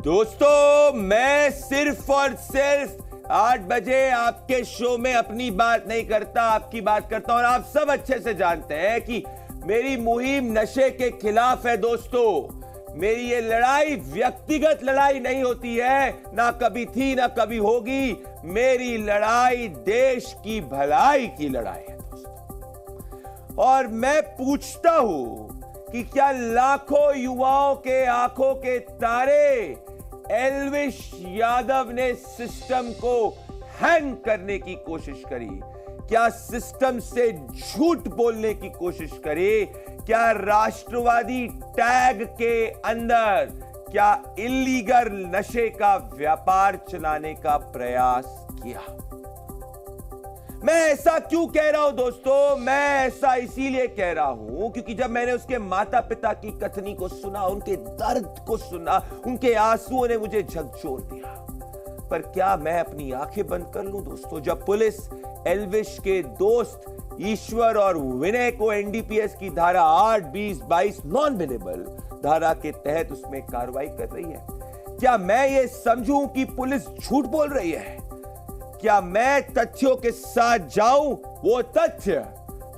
दोस्तों, मैं सिर्फ और सिर्फ 8 बजे आपके शो में अपनी बात नहीं करता, आपकी बात करता हूं। और आप सब अच्छे से जानते हैं कि मेरी मुहिम नशे के खिलाफ है। दोस्तों, मेरी ये लड़ाई व्यक्तिगत लड़ाई नहीं होती है, ना कभी थी ना कभी होगी। मेरी लड़ाई देश की भलाई की लड़ाई है दोस्तों। और मैं पूछता हूं कि क्या लाखों युवाओं के आंखों के तारे एल्विश यादव ने सिस्टम को हैंग करने की कोशिश करी? क्या सिस्टम से झूठ बोलने की कोशिश करी? क्या राष्ट्रवादी टैग के अंदर क्या इलीगल नशे का व्यापार चलाने का प्रयास किया? मैं ऐसा क्यों कह रहा हूं दोस्तों? मैं ऐसा इसीलिए कह रहा हूं क्योंकि जब मैंने उसके माता पिता की कथनी को सुना, उनके दर्द को सुना, उनके आंसुओं ने मुझे झकझोर दिया। पर क्या मैं अपनी आंखें बंद कर लूं दोस्तों? जब पुलिस एल्विश के दोस्त ईश्वर और विनय को एनडीपीएस की धारा 8, 20, 22 नॉन बेलेबल धारा के तहत उसमें कार्रवाई कर रही है, क्या मैं ये समझूं कि पुलिस झूठ बोल रही है? क्या मैं तथ्यों के साथ जाऊं? वो तथ्य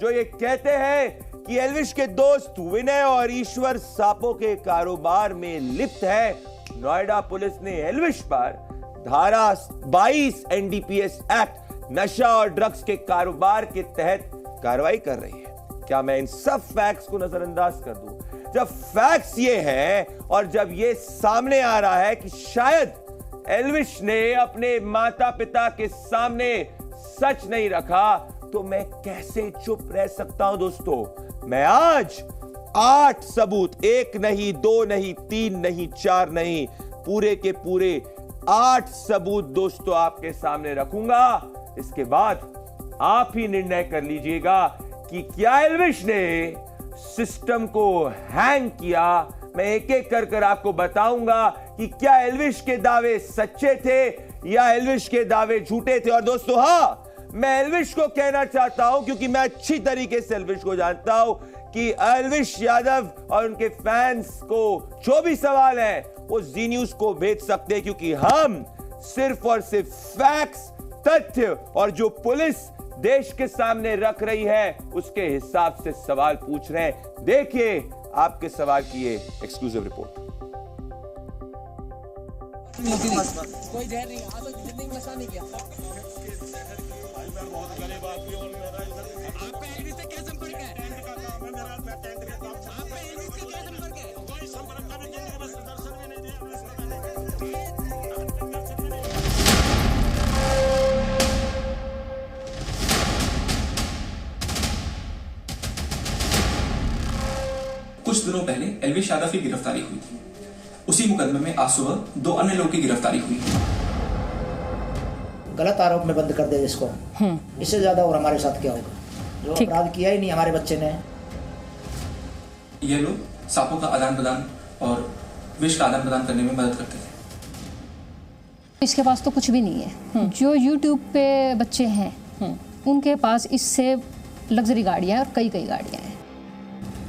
जो ये कहते हैं कि एल्विश के दोस्त विनय और ईश्वर सांपों के कारोबार में लिप्त है। नोएडा पुलिस ने एल्विश पर धारा 22 एनडीपीएस एक्ट नशा और ड्रग्स के कारोबार के तहत कार्रवाई कर रही है। क्या मैं इन सब फैक्ट्स को नजरअंदाज कर दूं? जब फैक्ट्स ये है और जब ये सामने आ रहा है कि शायद एल्विश ने अपने माता पिता के सामने सच नहीं रखा, तो मैं कैसे चुप रह सकता हूं दोस्तों? मैं आज 8 सबूत, 1 नहीं, 2 नहीं, 3 नहीं, 4 नहीं, पूरे के पूरे 8 सबूत दोस्तों आपके सामने रखूंगा। इसके बाद आप ही निर्णय कर लीजिएगा कि क्या एल्विश ने सिस्टम को हैंग किया। मैं एक एक कर आपको बताऊंगा कि क्या एल्विश के दावे सच्चे थे या एल्विश के दावे झूठे थे। और दोस्तों, हां, मैं एल्विश को कहना चाहता हूं क्योंकि मैं अच्छी तरीके से एल्विश को जानता हूं कि एल्विश यादव और उनके फैंस को जो भी सवाल है वो जी न्यूज को भेज सकते हैं, क्योंकि हम सिर्फ और सिर्फ फैक्ट्स, तथ्य और जो पुलिस देश के सामने रख रही है उसके हिसाब से सवाल पूछ रहे हैं। देखिए आपके सवाल की ये एक्सक्लूसिव रिपोर्ट। कोई जहर नहीं, आज तक जिंदगी में नशा नहीं किया। आपका एल्विश से क्या संपर्क है? आपका एल्विश से क्या संपर्क है? कोई संपर्क नहीं, जिंदगी में दर्शन भी नहीं दिया। कुछ दिनों पहले एल्विश यादव की गिरफ्तारी हुई थी। उसी मुकदमे में आज सुबह 2 अन्य लोगों की गिरफ्तारी हुई। गलत आरोप में बंद कर दे जिसको, इससे ज्यादा और हमारे साथ क्या होगा? जो अपराध किया ही नहीं हमारे बच्चे ने। ये लोग सांपों का आदान प्रदान और विष का आदान प्रदान करने में मदद करते थे। इसके पास तो कुछ भी नहीं है। जो यूट्यूब पे बच्चे हैं उनके पास इससे लग्जरी गाड़ियां और कई गाड़ियां हैं।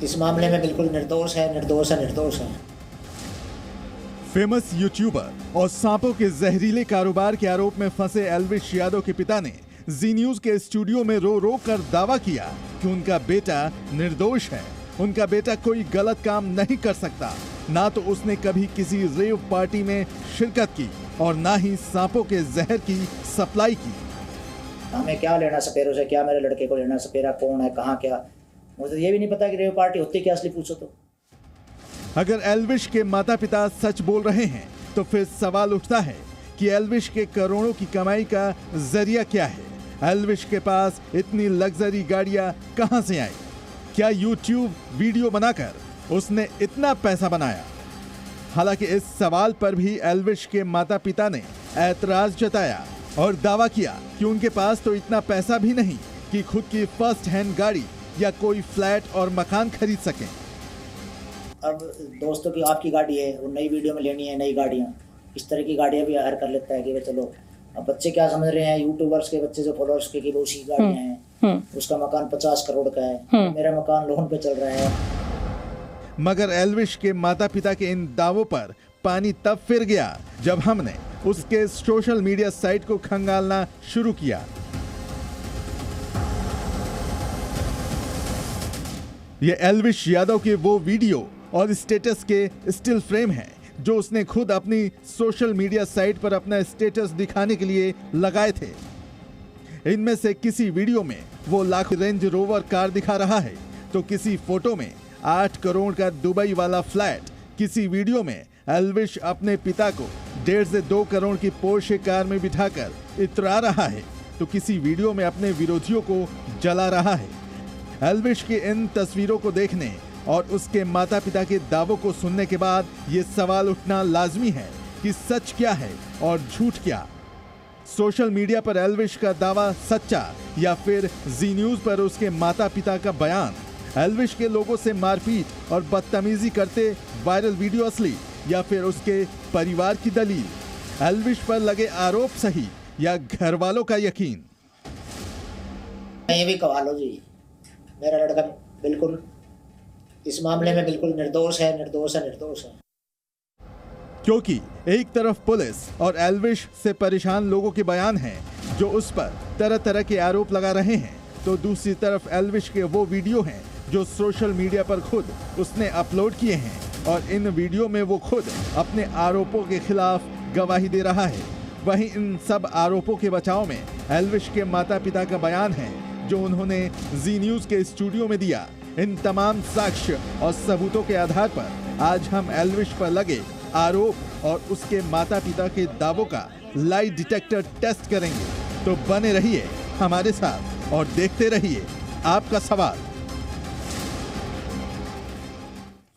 इस मामले में बिल्कुल निर्दोष है, निर्दोष है, निर्दोष है। फेमस यूट्यूबर और सांपों के जहरीले कारोबार के आरोप में फंसे एल्विश यादव के पिता ने जी न्यूज के स्टूडियो में रो रो कर दावा किया कि उनका बेटा निर्दोष है। उनका बेटा कोई गलत काम नहीं कर सकता। ना तो उसने कभी किसी रेव पार्टी में शिरकत की और ना ही सांपों के जहर की सप्लाई की। हमें क्या लेना सपेरों से? क्या मेरे लड़के को लेना? सपेरा कौन है, कहाँ, क्या? मुझे तो ये भी नहीं पता कि रेव पार्टी होती क्या, असली पूछो तो। अगर एल्विश के माता पिता सच बोल रहे हैं तो फिर सवाल उठता है कि एल्विश के करोड़ों की कमाई का जरिया क्या है? एल्विश के पास इतनी लग्जरी गाड़ियां कहां से आई? क्या यूट्यूब वीडियो बनाकर उसने इतना पैसा बनाया? हालांकि इस सवाल पर भी एल्विश के माता पिता ने ऐतराज जताया और दावा किया कि उनके पास तो इतना पैसा भी नहीं कि खुद की फर्स्ट हैंड गाड़ी या कोई फ्लैट और मकान खरीद सकें। अब दोस्तों की आपकी गाड़ी है, वो नई वीडियो में लेनी है नई गाड़ियाँ, इस तरह की गाड़ियाँ भी हायर कर लेता है कि चलो। अब बच्चे क्या समझ रहे हैं, यूट्यूबर्स के बच्चे जो फॉलोअर्स के कि वो उसी गाड़ियाँ हैं, उसका मकान 50 करोड़ का है, मेरा मकान लोन पे चल रहा है। मगर एल्विश के माता पिता के इन दावों पर पानी तब फिर गया जब हमने उसके सोशल मीडिया साइट को खंगालना शुरू किया। ये एल्विश यादव के वो वीडियो और स्टेटस के स्टिल फ्रेम हैं जो उसने खुद अपनी सोशल मीडिया साइट पर अपना स्टेटस दिखाने के लिए लगाए थे। इनमें से किसी वीडियो में वो लाख रेंज रोवर कार दिखा रहा है, तो किसी फोटो में 8 करोड़ का दुबई वाला फ्लैट, किसी वीडियो में एल्विश अपने पिता को 1.5 से 2 करोड़ की पोर्शे कार में बिठाकर इतरा रहा है, तो किसी वीडियो में अपने विरोधियों को जला रहा है। एल्विश की इन तस्वीरों को देखने और उसके माता पिता के दावों को सुनने के बाद ये सवाल उठना लाजमी है कि सच क्या है और झूठ क्या। सोशल मीडिया पर एल्विश का दावा सच्चा या फिर जी न्यूज पर उसके माता पिता का बयान, एल्विश के लोगों से मारपीट और बदतमीजी करते वायरल वीडियो असली या फिर उसके परिवार की दलील, एल्विश पर लगे आरोप सही या घर वालों का यकीन। ये भी कहा लो जी, मेरा लड़का बिल्कुल इस मामले में बिल्कुल निर्दोष है, निर्दोष है, निर्दोष है। क्योंकि एक तरफ पुलिस और एल्विश से परेशान लोगों के बयान हैं जो उस पर तरह तरह के आरोप लगा रहे हैं, तो दूसरी तरफ एल्विश के वो वीडियो हैं जो सोशल मीडिया पर खुद उसने अपलोड किए हैं और इन वीडियो में वो खुद अपने आरोपों के खिलाफ गवाही दे रहा है। वहीं इन सब आरोपों के बचाव में एल्विश के माता पिता का बयान है जो उन्होंने जी न्यूज के स्टूडियो में दिया। इन तमाम साक्ष्य और सबूतों के आधार पर आज हम एल्विश पर लगे आरोप और उसके माता पिता के दावों का लाई डिटेक्टर टेस्ट करेंगे। तो बने रहिए हमारे साथ और देखते रहिए आपका सवाल।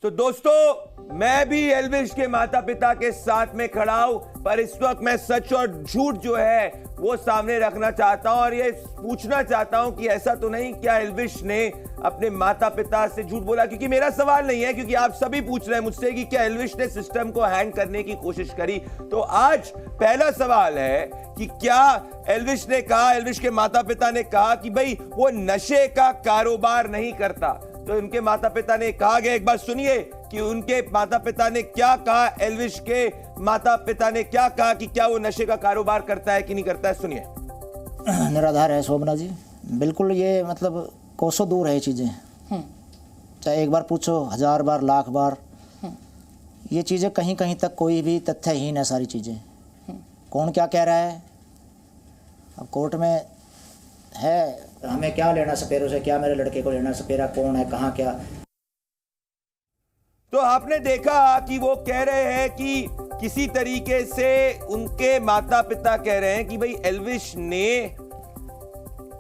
तो दोस्तों, मैं भी एल्विश के माता पिता के साथ में खड़ा हूं, पर इस वक्त मैं सच और झूठ जो है वो सामने रखना चाहता हूं और ये पूछना चाहता हूं कि ऐसा तो नहीं क्या एल्विश ने अपने माता पिता से झूठ बोला, क्योंकि मेरा सवाल नहीं है, क्योंकि आप सभी पूछ रहे हैं मुझसे कि क्या एल्विश ने सिस्टम को हैंग करने की कोशिश करी। तो आज पहला सवाल है कि क्या एल्विश ने कहा, एल्विश के माता पिता ने कहा कि भाई वो नशे का कारोबार नहीं करता। तो उनके माता पिता ने कहा गया, एक बार सुनिए कि उनके माता पिता ने क्या कहा, एल्विश के माता पिता ने क्या कहा कि क्या वो नशे का कारोबार करता है कि नहीं करता है। सुनिए। निराधार है शोभना जी, बिल्कुल ये मतलब कोसों दूर है ये चीज़ें, चाहे एक बार पूछो, 1000 बार, लाख बार, ये चीज़ें कहीं कहीं तक कोई भी तथ्यहीन है सारी चीज़ें। कौन क्या कह रहा है अब कोर्ट में है, हमें क्या लेना सपेरों से, क्या मेरे लड़के को लेना सपेरा कौन है, कहाँ क्या। तो आपने देखा कि वो कह रहे हैं कि किसी तरीके से उनके माता पिता कह रहे हैं कि भाई एल्विश ने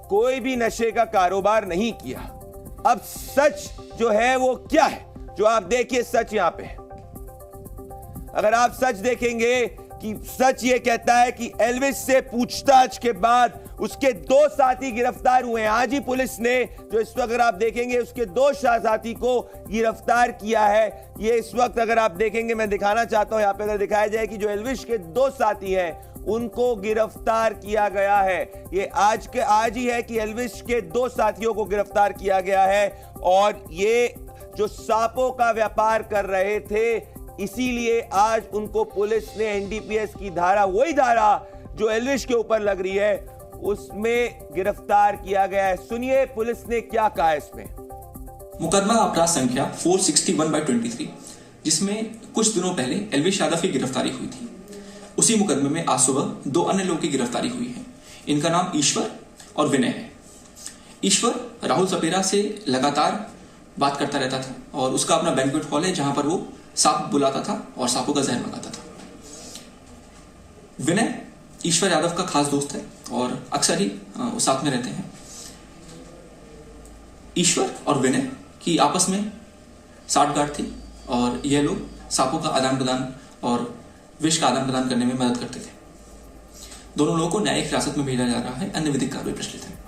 कोई भी नशे का कारोबार नहीं किया। अब सच जो है वो क्या है, जो आप देखिए सच यहां पे, अगर आप सच देखेंगे कि सच ये कहता है कि एल्विश से पूछताछ के बाद उसके 2 साथी गिरफ्तार हुए हैं। आज ही पुलिस ने जो इस वक्त अगर आप देखेंगे उसके 2 साथी को गिरफ्तार किया है। ये इस वक्त अगर आप देखेंगे, मैं दिखाना चाहता हूं यहां पे, अगर दिखाया जाए कि जो एल्विश के 2 साथी हैं उनको गिरफ्तार किया गया है। ये आज ही है कि एल्विश के 2 साथियों को गिरफ्तार किया गया है और ये जो सांपों का व्यापार कर रहे थे, इसीलिए आज उनको पुलिस ने एनडीपीएस की धारा, वही धारा जो एल्विश के ऊपर लग रही है, उसमें गिरफ्तार किया गया है। सुनिए पुलिस ने क्या कहा इसमें। मुकदमा अपराध संख्या 461/23, जिसमें कुछ दिनों पहले एल्विश यादव की गिरफ्तारी हुई थी, उसी मुकदमे में आज सुबह 2 अन्य लोगों की गिरफ्तारी हुई है। इनका नाम ईश्वर और विनय है। ईश्वर राहुल सपेरा से लगातार बात करता रहता था और उसका अपना बैंक्वेट हॉल है जहां पर वो सांप बुलाता था और सांपों का जहर मंगाता था। विनय ईश्वर यादव का खास दोस्त है और अक्सर ही साथ में रहते हैं। ईश्वर और विनय की आपस में साठगांठ थी और यह लोग सांपों का आदान प्रदान और विष का आदान प्रदान करने में मदद करते थे। दोनों लोगों को न्यायिक हिरासत में भेजा जा रहा है। अन्य विधिक कार्रवाई प्रचलित है।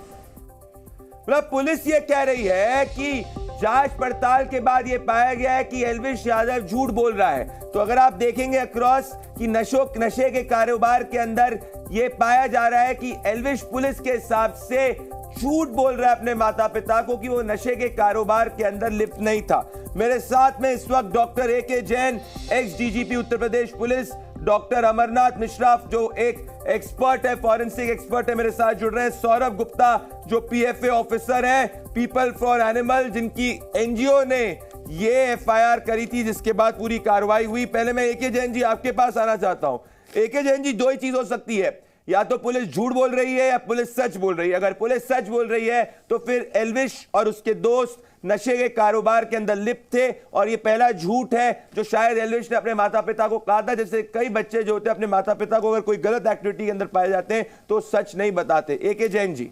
मतलब पुलिस ये कह रही है कि जांच पड़ताल के बाद यह पाया गया है कि एल्विश यादव झूठ बोल रहा है। तो अगर आप देखेंगे अक्रॉस कि नशे के कारोबार के अंदर यह पाया जा रहा है कि एल्विश पुलिस के हिसाब से झूठ बोल रहा है अपने माता पिता को कि वो नशे के कारोबार के अंदर लिप्त नहीं था। मेरे साथ में इस वक्त doctor AK Jain, x DGP Uttar Pradesh police, doctor Amarnath Mishra जो एक एक्सपर्ट है, फॉरेंसिक एक्सपर्ट है, मेरे साथ जुड़ रहे हैं। सौरभ गुप्ता जो PFA ऑफिसर है, पीपल फॉर एनिमल, जिनकी NGO ने ये FIR करी थी जिसके बाद पूरी कार्रवाई हुई। पहले मैं AK जैन जी आपके पास आना चाहता हूं। AK जैन जी, दो ही चीज हो सकती है, या तो पुलिस झूठ बोल रही है या पुलिस सच बोल रही है। अगर पुलिस सच बोल रही है तो फिर एल्विश और उसके दोस्त नशे के कारोबार के अंदर लिप्त थे, और ये पहला झूठ है जो शायद एल्विश ने अपने माता पिता को कहा था। जैसे कई बच्चे जो होते हैं अपने माता पिता को अगर कोई गलत एक्टिविटी के अंदर पाए जाते हैं तो सच नहीं बताते। AK जैन जी,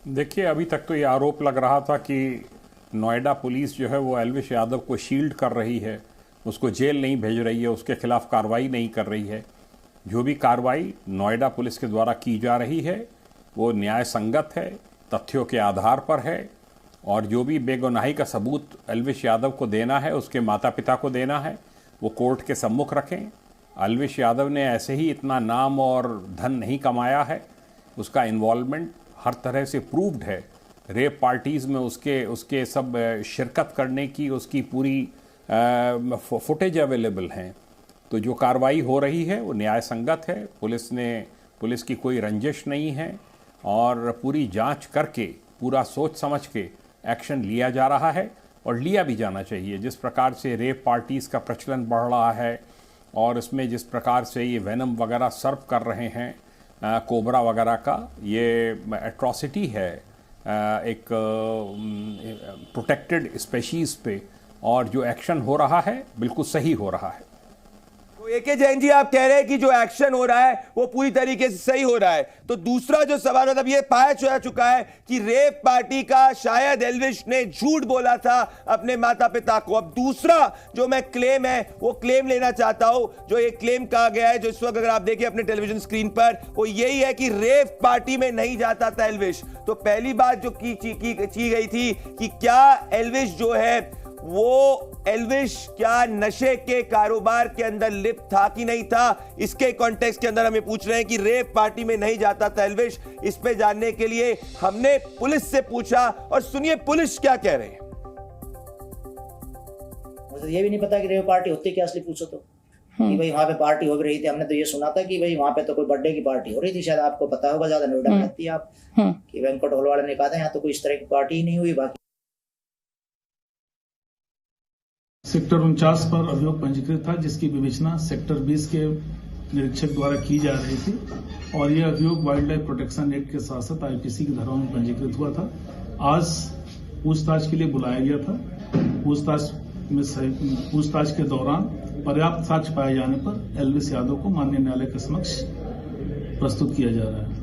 देखिए, अभी तक तो ये आरोप लग रहा था कि नोएडा पुलिस जो है वो एल्विश यादव को शील्ड कर रही है, उसको जेल नहीं भेज रही है, उसके खिलाफ कार्रवाई नहीं कर रही है। जो भी कार्रवाई नोएडा पुलिस के द्वारा की जा रही है वो न्याय संगत है, तथ्यों के आधार पर है, और जो भी बेगुनाही का सबूत एल्विश यादव को देना है, उसके माता पिता को देना है, वो कोर्ट के सम्मुख रखें। एल्विश यादव ने ऐसे ही इतना नाम और धन नहीं कमाया है, उसका इन्वॉल्वमेंट हर तरह से प्रूव्ड है। रेप पार्टीज़ में उसके सब शिरकत करने की उसकी पूरी फुटेज अवेलेबल हैं। तो जो कार्रवाई हो रही है वो न्याय संगत है। पुलिस की कोई रंजिश नहीं है, और पूरी जांच करके, पूरा सोच समझ के एक्शन लिया जा रहा है, और लिया भी जाना चाहिए। जिस प्रकार से रेप पार्टीज़ का प्रचलन बढ़ रहा है, और इसमें जिस प्रकार से ये वेनम वगैरह सर्व कर रहे हैं, कोबरा वगैरह का, ये एट्रॉसिटी है एक प्रोटेक्टेड स्पेशीज़ पे, और जो एक्शन हो रहा है बिल्कुल सही हो रहा है। तो AK जैन जी, आप कह रहे हैं कि जो एक्शन हो रहा है वो पूरी तरीके से सही हो रहा है। तो दूसरा जो सवाल, मतलब ये पाया जा चुका है कि रेप पार्टी का शायद एल्विश ने झूठ बोला था अपने माता पिता को। अब दूसरा जो मैं क्लेम है वो क्लेम लेना चाहता हूं। जो ये क्लेम कहा गया है, जो इस वक्त अगर आप देखें अपने टेलीविजन स्क्रीन पर, वो यही है कि रेप पार्टी में नहीं जाता था एल्विश। तो पहली बात जो की गई थी कि क्या एल्विश जो है वो एल्विश क्या नशे के कारोबार के अंदर लिप्त था कि नहीं था, इसके कॉन्टेक्स्ट के अंदर हमें पूछ रहे हैं कि रेप पार्टी में नहीं जाता था एल्विश। इस पे जानने के लिए हमने पुलिस से पूछा, और सुनिए पुलिस क्या कह रहे हैं। मुझे ये भी नहीं पता कि रेप पार्टी होती क्या, असली पूछो तो कि भाई वहाँ पे पार्टी हो रही थी। हमने तो ये सुना था कि भाई वहाँ पे तो कोई बर्थडे की पार्टी हो रही थी, शायद आपको पता होगा, ज्यादा नोएडा में रहती है आप, कि वेंकट हॉल वाले ने कहा था यहाँ तो कोई इस तरह की पार्टी ही नहीं हुई। बाकी सेक्टर 49 पर अभियोग पंजीकृत था, जिसकी विवेचना सेक्टर 20 के निरीक्षक द्वारा की जा रही थी, और यह अभियोग वाइल्ड लाइफ प्रोटेक्शन एक्ट के साथ साथ IPC की धाराओं में पंजीकृत हुआ था। आज पूछताछ के लिए बुलाया गया था। पूछताछ के दौरान पर्याप्त साक्ष्य पाए जाने पर एल्विश यादव को माननीय न्यायालय के समक्ष प्रस्तुत किया जा रहा है।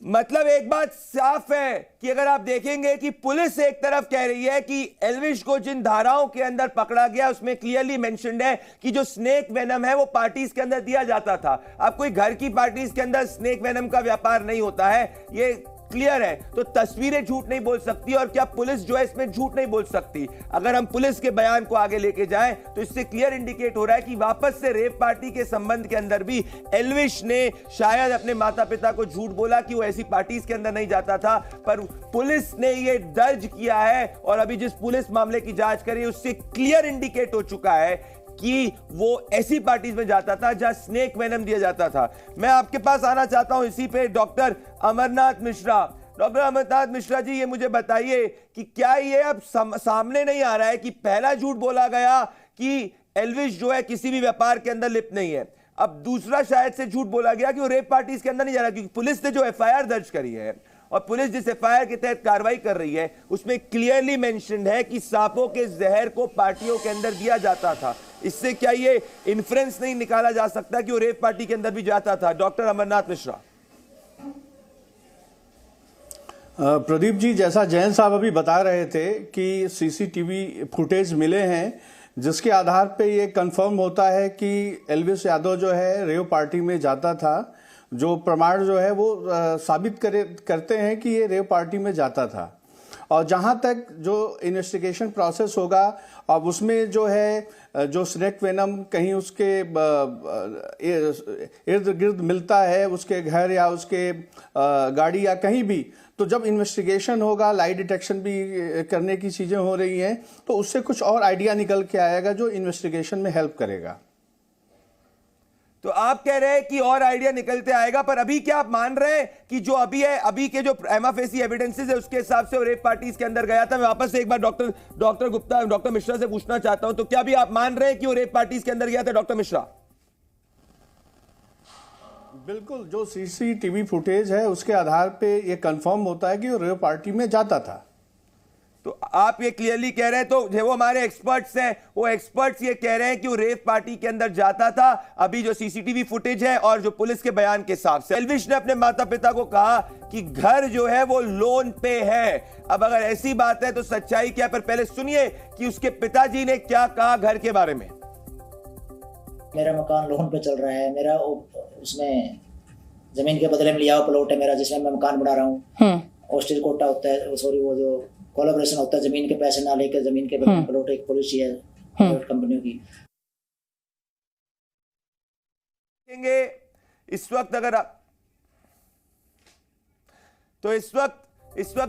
मतलब एक बात साफ है कि अगर आप देखेंगे कि पुलिस एक तरफ कह रही है कि एल्विश को जिन धाराओं के अंदर पकड़ा गया उसमें क्लियरली मेंशन्ड है कि जो स्नेक वेनम है वो पार्टीज के अंदर दिया जाता था। अब कोई घर की पार्टीज के अंदर स्नेक वेनम का व्यापार नहीं होता है, ये क्लियर है। तो तस्वीरें झूठ नहीं बोल सकती, और क्या पुलिस जो है इसमें झूठ नहीं बोल सकती। अगर हम पुलिस के बयान को आगे लेके जाएं तो इससे क्लियर इंडिकेट हो रहा है कि वापस से रेप पार्टी के संबंध के अंदर भी एल्विश ने शायद अपने माता पिता को झूठ बोला कि वो ऐसी पार्टीज के अंदर नहीं जाता था, पर पुलिस ने ये दर्ज किया है, और अभी जिस पुलिस मामले की जांच करी उससे क्लियर इंडिकेट हो चुका है कि वो ऐसी पार्टीज में जाता था जहां स्नेक वेनम दिया जाता था। मैं आपके पास आना चाहता हूं इसी पे डॉक्टर अमरनाथ मिश्रा। डॉक्टर अमरनाथ मिश्रा जी, ये मुझे बताइए कि क्या ये अब सामने नहीं आ रहा है कि पहला झूठ बोला गया कि एल्विश जो है किसी भी व्यापार के अंदर लिप्त नहीं है, अब दूसरा शायद से झूठ बोला गया कि वो रेप पार्टीज के अंदर नहीं जा रहा, क्योंकि पुलिस ने जो FIR दर्ज करी है और पुलिस जिस FIR के तहत कार्रवाई कर रही है उसमें क्लियरली मेंशन्ड है कि सांपों के जहर को पार्टियों के अंदर दिया जाता था। इससे क्या ये इन्फ्रेंस नहीं निकाला जा सकता कि वो रेप पार्टी के अंदर भी जाता था? डॉक्टर अमरनाथ मिश्रा। प्रदीप जी, जैसा जैन साहब अभी बता रहे थे कि CCTV फुटेज मिले हैं जिसके आधार पे ये कंफर्म होता है कि एल्विश यादव जो है रेव पार्टी में जाता था। जो प्रमाण जो है वो साबित करते हैं कि ये रेव पार्टी में जाता था। और जहां तक जो इन्वेस्टिगेशन प्रोसेस होगा अब उसमें जो है जो स्नेक वेनम कहीं उसके इर्द गिर्द मिलता है, उसके घर या उसके गाड़ी या कहीं भी, तो जब इन्वेस्टिगेशन होगा, लाई डिटेक्शन भी करने की चीजें हो रही हैं, तो उससे कुछ और आइडिया निकल के आएगा जो इन्वेस्टिगेशन में हेल्प करेगा। तो आप कह रहे हैं कि और आइडिया निकलते आएगा, पर अभी क्या आप मान रहे हैं कि जो अभी है, अभी के जो प्रिमा फेसी एविडेंसेस है उसके हिसाब से वो रेप पार्टीज के अंदर गया था? मैं वापस से एक बार डॉक्टर मिश्रा से पूछना चाहता हूं, तो क्या भी आप मान रहे हैं कि वो रेप पार्टीज के अंदर गया था, डॉक्टर मिश्रा? बिल्कुल, जो सीसीटीवी फुटेज है उसके आधार पे ये कंफर्म होता है कि वो रेप पार्टी में जाता था। तो आप ये क्लियरली कह रहे हैं, तो जो वो हमारे एक्सपर्ट्स हैं, वो एक्सपर्ट्स ये कह रहे हैं कि वो रेप पार्टी के अंदर जाता था। अभी जो सीसीटीवी फुटेज है और जो पुलिस के बयान के हिसाब से एल्विश ने अपने माता पिता को कहा कि घर जो है वो लोन पे है। अब अगर ऐसी बात है तो सच्चाई क्या? पर पहले सुनिए कि उसके पिताजी ने क्या कहा घर के बारे में। मेरा मकान लोन पे चल रहा है, मेरा उसमें जमीन के बदले में लिया हुआ प्लॉट है मेरा, जिसमें मैं मकान बना रहा हूँ। ऑस्ट्रेज कोटा होता है, सॉरी वो जो कोलैबोरेशन होता है, जमीन के पैसे ना लेकर जमीन के बदले प्लॉट एक पॉलिसी है कंपनियों की। इस वक्त अगर आप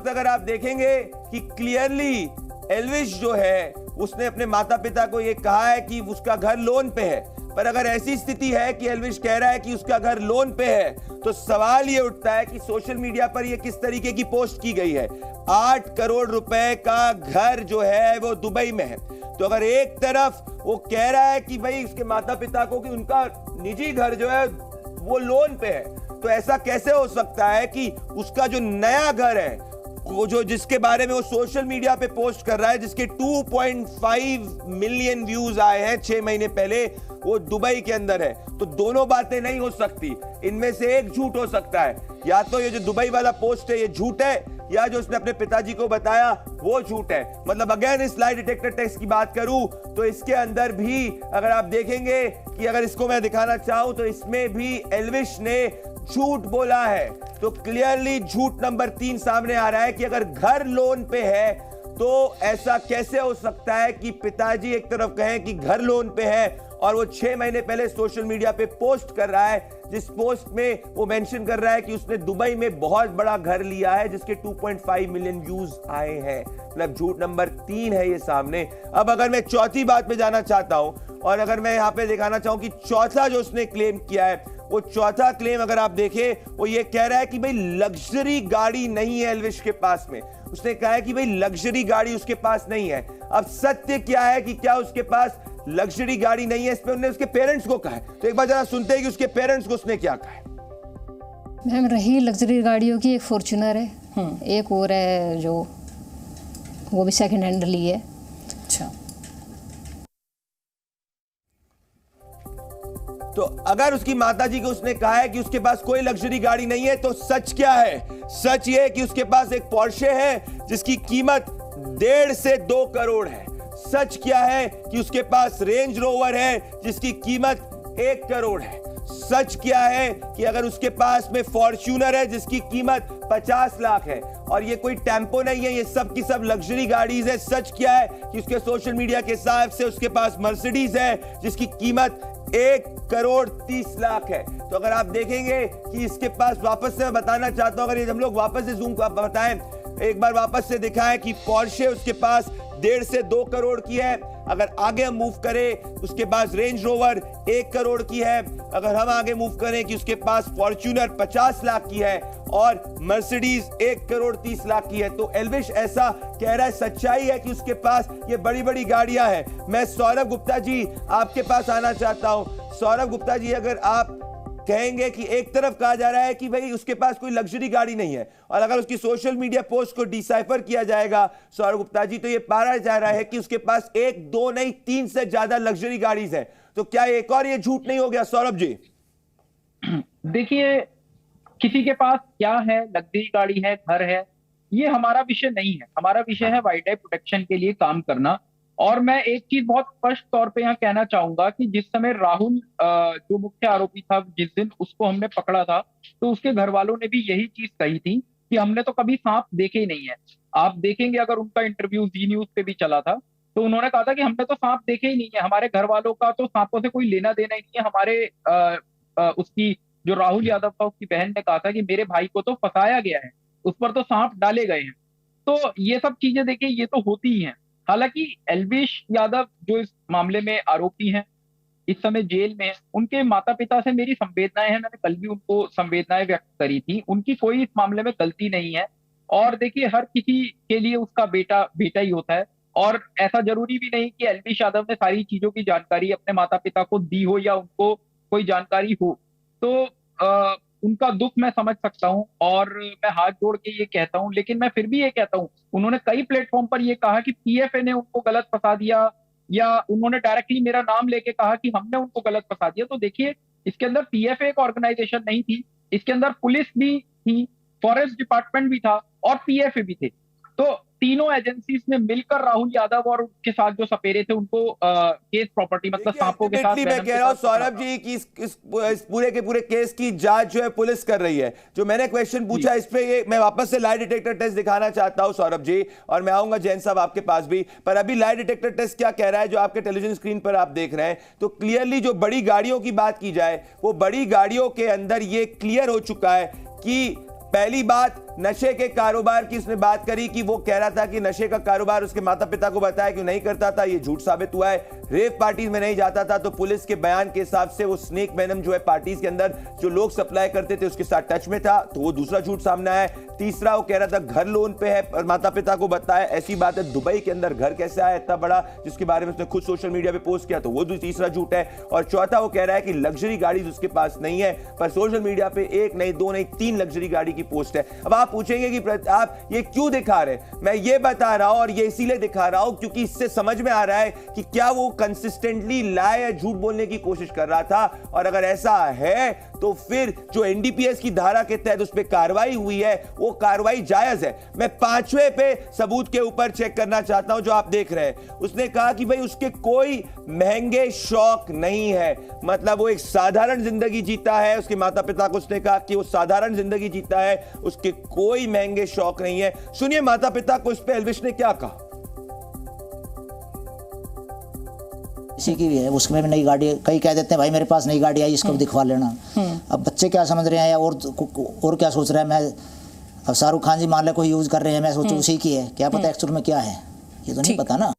अगर आप देखेंगे कि क्लियरली एल्विश जो है उसने अपने माता पिता को यह कहा है कि उसका घर लोन पे है। पर अगर ऐसी स्थिति है कि एल्विश कह रहा है कि उसका घर लोन पे है, तो सवाल ये उठता है कि सोशल मीडिया पर ये किस तरीके की पोस्ट की गई है। 8 करोड़ रुपए का घर जो है वो दुबई में है। तो अगर एक तरफ वो कह रहा है कि भाई उसके माता पिता को कि उनका निजी घर जो है वो लोन पे है, तो ऐसा कैसे हो सकता है कि उसका जो नया घर है वो जो जिसके बारे में वो सोशल मीडिया पे पोस्ट कर रहा है, जिसके 2.5 मिलियन व्यूज आए हैं 6 महीने पहले, वो दुबई के अंदर है। तो दोनों बातें नहीं हो सकती, इनमें से एक झूठ हो सकता है। या तो ये जो दुबई वाला पोस्ट है ये झूठ है, या जो उसने अपने पिताजी को बताया वो झूठ है। मतलब अगेन इस लाई डिटेक्टर टेस्ट की बात करूं तो इसके अंदर भी अगर आप देखेंगे कि अगर इसको मैं दिखाना चाहूं तो इसमें भी एल्विश ने झूठ बोला है। तो क्लियरली झूठ नंबर 3 सामने आ रहा है कि अगर घर लोन पे है तो ऐसा कैसे हो सकता है कि पिताजी एक तरफ कहें कि घर लोन पे है और वो 6 महीने पहले सोशल मीडिया पे पोस्ट कर रहा है, जिस पोस्ट में वो मेंशन कर रहा है कि उसने दुबई में बहुत बड़ा घर लिया है जिसके 2.5 मिलियन व्यूज आए हैं। मतलब झूठ नंबर 3 है ये सामने। अब अगर मैं चौथी बात पे जाना चाहता हूं और अगर मैं यहां पे दिखाना चाहूं कि चौथा जो उसने क्लेम किया है, वो चौथा क्लेम अगर आप देखें वो ये कह रहा है कि भाई लग्जरी गाड़ी नहीं है एल्विश के पास में। उसने कहा है कि भाई लग्जरी गाड़ी उसके पास नहीं है। अब सत्य क्या है कि क्या उसके पास लग्जरी गाड़ी नहीं है, इस पे उन्होंने उसके पेरेंट्स को कहा है। तो एक बार जरा सुनते हैं कि उसके पेरेंट्स को उसने क्या कहा है। मैम रही लग्जरी गाड़ियों की, एक फॉर्च्यूनर है, एक और है जो वो भी सेकंड हैंड ली है। अच्छा, तो अगर उसकी माताजी को उसने कहा है कि उसके पास कोई लग्जरी गाड़ी नहीं है, तो सच क्या है? सच ये है कि उसके पास एक पोर्शे है जिसकी कीमत 1.5 से 2 करोड़ है। सच क्या है कि उसके पास रेंज रोवर है जिसकी कीमत 1 करोड़ है। सच क्या है कि अगर उसके पास में फॉर्च्यूनर है जिसकी कीमत 50 लाख है, और ये कोई टेम्पो नहीं है, ये सब की सब लग्जरी गाड़ीज है। सच क्या है कि उसके सोशल मीडिया के हिसाब से उसके पास मर्सिडीज है जिसकी कीमत 1 करोड़ 30 लाख है। तो अगर आप देखेंगे कि इसके पास, वापस से मैं बताना चाहता हूं, अगर ये हम लोग वापस से जूम बताएं, एक बार वापस से दिखाएं कि पोर्शे उसके पास 1.5 से 2 करोड़ की है। अगर आगे हम मूव करें उसके पास रेंज रोवर 1 करोड़ की है। अगर हम आगे मूव करें कि उसके पास फॉर्च्यूनर 50 लाख की है और मर्सिडीज 1 करोड़ 30 लाख की है। तो एल्विश ऐसा कह रहा है, सच्चाई है कि उसके पास ये बड़ी बड़ी गाड़ियां हैं। मैं सौरभ गुप्ता जी आपके पास आना चाहता हूं। सौरभ गुप्ता जी, अगर आप कहेंगे कि एक तरफ कहा जा रहा है कि भाई उसके पास कोई लग्जरी गाड़ी नहीं है, और अगर उसकी सोशल मीडिया पोस्ट को डिसाइफर किया जाएगा सौरभ गुप्ता जी, तो ये पाया जा रहा है कि उसके पास 1, 2 नहीं 3 से ज्यादा लग्जरी गाड़ीज है। तो क्या एक और ये झूठ नहीं हो गया सौरभ जी? देखिए, किसी के पास क्या है, लग्जरी गाड़ी है, घर है, ये हमारा विषय नहीं है। हमारा विषय है वाइल्ड लाइफ प्रोटेक्शन के लिए काम करना। और मैं एक चीज बहुत स्पष्ट तौर पे यहाँ कहना चाहूंगा कि जिस समय राहुल जो मुख्य आरोपी था, जिस दिन उसको हमने पकड़ा था, तो उसके घर वालों ने भी यही चीज कही थी कि हमने तो कभी सांप देखे ही नहीं है। आप देखेंगे अगर उनका इंटरव्यू जी न्यूज पे भी चला था, तो उन्होंने कहा था कि हमने तो सांप देखे ही नहीं है, हमारे घर वालों का तो सांपों से कोई लेना देना ही नहीं है। हमारे उसकी जो राहुल यादव था उसकी बहन ने कहा था कि मेरे भाई को तो फंसाया गया है, उस पर तो सांप डाले गए हैं। तो ये सब चीजें देखिए ये तो होती ही हैं। हालांकि एल्विश यादव जो इस मामले में आरोपी हैं, इस समय जेल में है, उनके माता पिता से मेरी संवेदनाएं हैं, मैंने कल भी उनको संवेदनाएं व्यक्त करी थी। उनकी कोई इस मामले में गलती नहीं है। और देखिए हर किसी के लिए उसका बेटा बेटा ही होता है, और ऐसा जरूरी भी नहीं कि एल्विश यादव ने सारी चीजों की जानकारी अपने माता पिता को दी हो या उनको कोई जानकारी हो। तो उनका दुख मैं समझ सकता हूं और मैं हाथ जोड़ के ये कहता हूं, लेकिन मैं फिर भी ये कहता हूं, उन्होंने कई प्लेटफॉर्म पर ये कहा कि पीएफए ने उनको गलत फंसा दिया, या उन्होंने डायरेक्टली मेरा नाम लेके कहा कि हमने उनको गलत फंसा दिया। तो देखिए इसके अंदर पीएफए एक ऑर्गेनाइजेशन नहीं थी, इसके अंदर पुलिस भी थी, फॉरेस्ट डिपार्टमेंट भी था और पीएफए भी थे। तो तीनों एजेंसीज ने मिलकर राहुल यादव और उनके साथ जो सपेरे थे उनको केस प्रॉपर्टी मतलब सांपों के साथ। मैं कह रहा हूं सौरभ जी कि इस पूरे के पूरे केस की जांच जो है पुलिस कर रही है। जो मैंने क्वेश्चन पूछा इस पे ये मैं वापस से लाई डिटेक्टर टेस्ट दिखाना चाहता हूं सौरभ जी, और मैं आऊंगा जैन साहब आपके पास भी। पर अभी लाई डिटेक्टर टेस्ट क्या कह रहा है जो आपके टेलीविजन स्क्रीन पर आप देख रहे हैं, तो क्लियरली जो बड़ी गाड़ियों की बात की जाए, वो बड़ी गाड़ियों के अंदर ये क्लियर हो चुका है कि पहली बात नशे के कारोबार की उसने बात करी कि वो कह रहा था कि नशे का कारोबार उसके माता पिता को बताया कि नहीं करता था, ये झूठ साबित हुआ है। रेव पार्टीज में नहीं जाता था, तो पुलिस के बयान के हिसाब से वो स्नेक वेनम जो है पार्टीज के अंदर जो लोग सप्लाई करते थे उसके साथ टच में था, तो वो दूसरा झूठ सामने आया। तीसरा वो कह रहा था घर लोन पे है और माता पिता को बताया, ऐसी बात है दुबई के अंदर घर कैसे आया इतना बड़ा, जिसके बारे में उसने खुद सोशल मीडिया पे पोस्ट किया, तो वो तीसरा झूठ है। और चौथा वो कह रहा है कि लग्जरी गाड़ी उसके पास नहीं है, पर सोशल मीडिया पे एक नहीं दो नहीं 3 लग्जरी गाड़ी की पोस्ट है। अब आप पूछेंगे कि आप ये क्यों दिखा रहे हैं, मैं ये बता रहा हूं और ये इसीलिए दिखा रहा हूं क्योंकि इससे समझ में आ रहा है कि क्या वो कंसिस्टेंटली लाए या झूठ बोलने की कोशिश कर रहा था। और अगर ऐसा है तो फिर जो एनडीपीएस की धारा के तहत उस पर कार्रवाई हुई है वो कार्रवाई जायज है। मैं 5वें पे सबूत के ऊपर चेक करना चाहता हूं जो आप देख रहे हैं। उसने कहा कि भाई उसके कोई महंगे शौक नहीं है, मतलब वो एक साधारण जिंदगी जीता है। उसके माता पिता को उसने कहा कि वो साधारण जिंदगी जीता है, उसके कोई महंगे शौक नहीं है। सुनिए माता पिता को इस पे एल्विश ने क्या कहा। किसी की भी है उसमें भी नई गाड़ी, कई कह देते हैं भाई मेरे पास नई गाड़ी आई इसको दिखवा लेना। अब बच्चे क्या समझ रहे हैं या और क्या सोच रहे हैं, मैं अब शाहरुख खान जी मान ले कोई यूज कर रहे हैं, मैं सोचूं उसी की है, क्या पता एक्चुअल में क्या है, ये तो नहीं पता ना।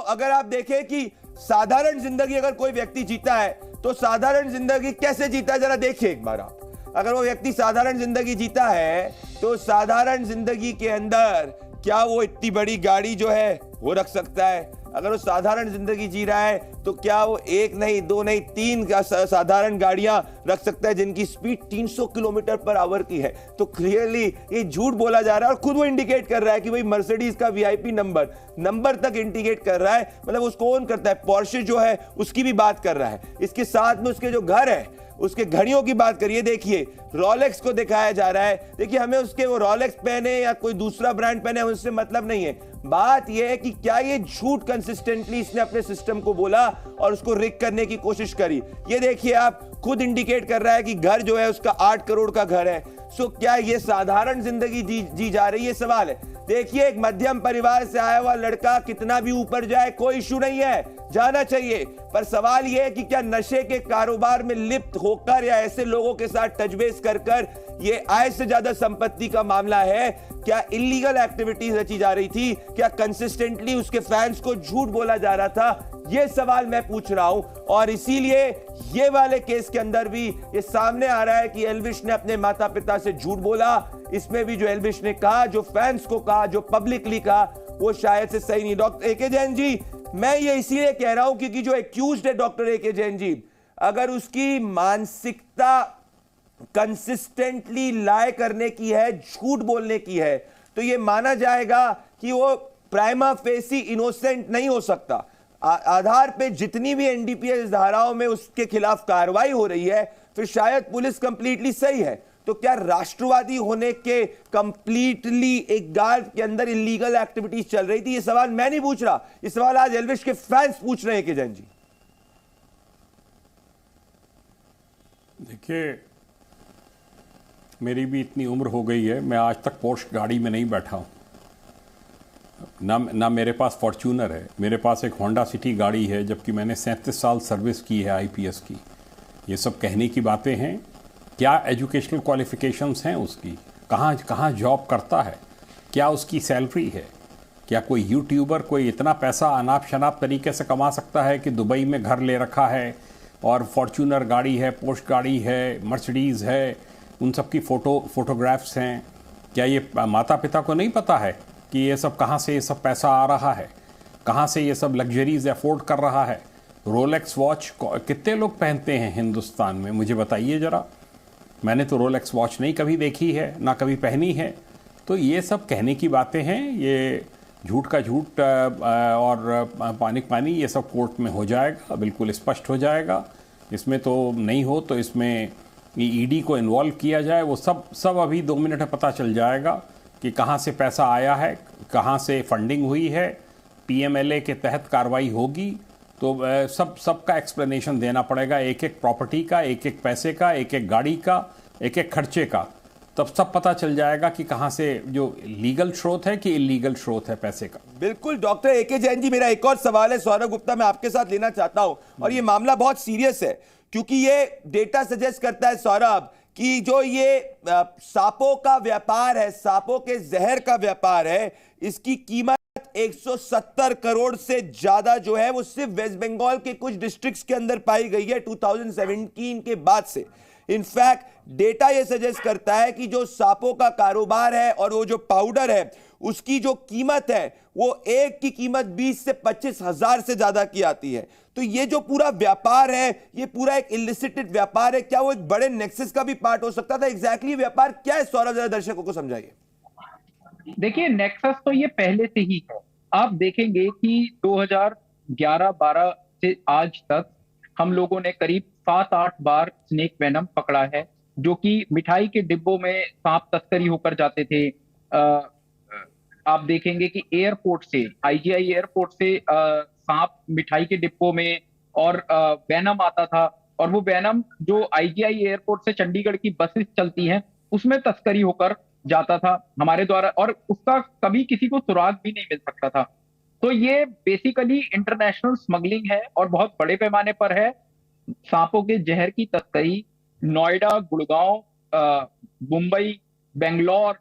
अगर आप देखें कि साधारण जिंदगी अगर कोई व्यक्ति जीता है तो साधारण जिंदगी कैसे जीता है जरा देखिए एक बार आप। अगर वो व्यक्ति साधारण जिंदगी जीता है तो साधारण जिंदगी के अंदर क्या वो इतनी बड़ी गाड़ी जो है वो रख सकता है। अगर वो साधारण जिंदगी जी रहा है तो क्या वो 1 नहीं 2 नहीं 3 साधारण गाड़ियां रख सकता है जिनकी स्पीड 300 किलोमीटर पर आवर की है। तो क्लियरली ये झूठ बोला जा रहा है और खुद वो इंडिकेट कर रहा है कि भाई मर्सिडीज का वीआईपी नंबर तक इंडिकेट कर रहा है, मतलब उसको ओन करता है। पोर्शे जो है उसकी भी बात कर रहा है, इसके साथ में उसके जो घर है उसके घड़ियों की बात करिए। देखिए रोलेक्स को दिखाया जा रहा है। देखिए हमें उसके वो रोलेक्स पहने या कोई दूसरा ब्रांड पहने उससे मतलब नहीं है, बात यह है कि क्या ये झूठ कंसिस्टेंटली इसने अपने सिस्टम को बोला और उसको रिक करने की कोशिश करी। ये देखिए आप खुद इंडिकेट कर रहा है कि घर जो है उसका 8 करोड़ का घर है। सो क्या ये साधारण जिंदगी जी जा रही है, सवाल है। देखिए एक मध्यम परिवार से आया हुआ लड़का कितना भी ऊपर जाए कोई इशू नहीं है, जाना चाहिए, पर सवाल यह है कि क्या नशे के कारोबार में लिप्त होकर या ऐसे लोगों के साथ टचबेस कर ये आय से ज्यादा संपत्ति का मामला है, क्या इलीगल एक्टिविटीज रची जा रही थी, क्या कंसिस्टेंटली उसके फैंस को झूठ बोला जा रहा था, ये सवाल मैं पूछ रहा हूं। और इसीलिए ये वाले केस के अंदर भी ये सामने आ रहा है कि एल्विश ने अपने माता पिता से झूठ बोला। इसमें भी जो एल्विश ने कहा, जो फैंस को कहा, जो पब्लिकली कहा, वो शायद से सही नहीं। डॉक्टर ए के जैन जी, मैं ये इसीलिए कह रहा हूं क्योंकि जो एक्यूज्ड है डॉक्टर ए के जैन जी, अगर उसकी मानसिकता कंसिस्टेंटली लाए करने की है, झूठ बोलने की है, तो ये माना जाएगा कि वो प्राइमा फेसी इनोसेंट नहीं हो सकता। आधार पे जितनी भी एनडीपीएस धाराओं में उसके खिलाफ कार्रवाई हो रही है, फिर शायद पुलिस कंप्लीटली सही है। तो क्या राष्ट्रवादी होने के कंप्लीटली एक गार्ड के अंदर इलीगल एक्टिविटीज चल रही थी? ये सवाल मैं नहीं पूछ रहा, ये सवाल आज एल्विश के फैंस पूछ रहे हैं कि जैन जी। देखिए मेरी भी इतनी उम्र हो गई है, मैं आज तक पोर्श गाड़ी में नहीं बैठा हूं, ना मेरे पास फॉर्च्यूनर है, मेरे पास एक होंडा सिटी गाड़ी है, जबकि मैंने 37 साल सर्विस की है आईपीएस की। ये सब कहने की बातें हैं। क्या एजुकेशनल क्वालिफिकेशंस हैं उसकी, कहाँ जॉब करता है, क्या उसकी सैलरी है, क्या कोई यूट्यूबर कोई इतना पैसा अनाप शनाप तरीके से कमा सकता है कि दुबई में घर ले रखा है और फॉर्च्यूनर गाड़ी है, पोर्श गाड़ी है, मर्सिडीज़ है, उन सब की फोटोग्राफ्स हैं। क्या ये माता पिता को नहीं पता है कि ये सब कहाँ से ये सब पैसा आ रहा है, कहाँ से ये सब लग्जरीज अफोर्ड कर रहा है? रोलेक्स वॉच कितने लोग पहनते हैं हिंदुस्तान में, मुझे बताइए ज़रा। मैंने तो रोलेक्स वॉच नहीं कभी देखी है, ना कभी पहनी है। तो ये सब कहने की बातें हैं, ये झूठ का झूठ और पानी पानी, ये सब कोर्ट में हो जाएगा, बिल्कुल स्पष्ट हो जाएगा। इसमें तो नहीं हो तो इसमें ईडी को इन्वॉल्व किया जाए, वो सब अभी 2 मिनट में पता चल जाएगा कि कहाँ से पैसा आया है, कहाँ से फंडिंग हुई है। पीएमएलए के तहत कार्रवाई होगी तो सबका एक्सप्लेनेशन देना पड़ेगा, एक एक प्रॉपर्टी का, एक एक पैसे का, एक एक गाड़ी का, एक एक खर्चे का। तब सब पता चल जाएगा कि कहां से जो लीगल स्रोत है कि इलीगल स्रोत है पैसे का। बिल्कुल डॉक्टर एके जैन जी, मेरा एक और सवाल है सौरभ गुप्ता मैं आपके साथ लेना चाहता हूं, और ये मामला बहुत सीरियस है क्योंकि ये डेटा सजेस्ट करता है सौरभ कि जो ये सांपों का व्यापार है, सांपों के जहर का व्यापार है, इसकी कीमत 170 करोड़ से ज्यादा जो है वो सिर्फ वेस्ट बंगाल के कुछ डिस्ट्रिक्ट्स के अंदर पाई गई है 2017 के बाद से। इनफैक्ट डेटा यह सजेस्ट करता है कि जो सांपों का कारोबार है और वो जो पाउडर है उसकी जो कीमत है वो एक की कीमत 20 से 25 हजार से ज्यादा की आती है। तो ये जो पूरा व्यापार है ये पूरा एक इलिसिटेड व्यापार है, क्या वो एक बड़े नेक्सस का भी पार्ट हो सकता था? एग्जैक्टली व्यापार क्या है सौरभ, जरा दर्शकों को समझाइए। देखिए नेक्सस तो ये पहले से ही है। आप देखेंगे कि 2011-12 से आज तक हम लोगों ने करीब 7-8 बार स्नेक वेनम पकड़ा है, जो कि मिठाई के डिब्बों में सांप तस्करी होकर जाते थे। आप देखेंगे कि एयरपोर्ट से, आईजीआई एयरपोर्ट से सांप मिठाई के डिब्बों में और वेनम आता था, और वो वेनम जो आईजीआई एयरपोर्ट से चंडीगढ़ की बसेस चलती हैं उसमें तस्करी होकर जाता था हमारे द्वारा, और उसका कभी किसी को सुराग भी नहीं मिल सकता था। तो ये बेसिकली इंटरनेशनल स्मगलिंग है और बहुत बड़े पैमाने पर है। सांपों के जहर की तस्करी नोएडा, गुड़गांव, मुंबई, बेंगलोर,